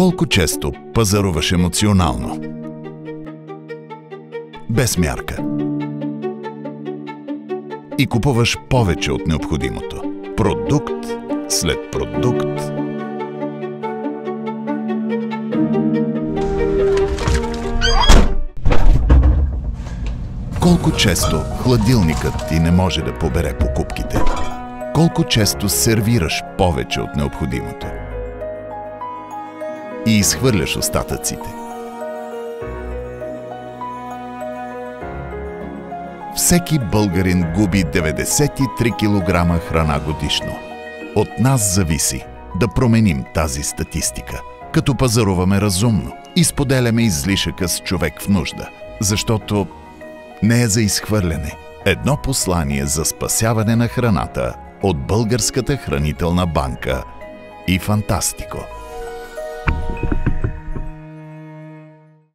Колко често пазаруваш емоционално? Без мярка. И купуваш повече от необходимото. Продукт след продукт. Колко често хладилникът ти не може да побере покупките? Колко често сервираш повече от необходимото? И изхвърляш остатъците? Всеки българин губи 93 кг храна годишно. От нас зависи да променим тази статистика, като пазаруваме разумно и споделяме излишъка с човек в нужда, защото не е за изхвърляне. Едно послание за спасяване на храната от Българската хранителна банка и Фантастико.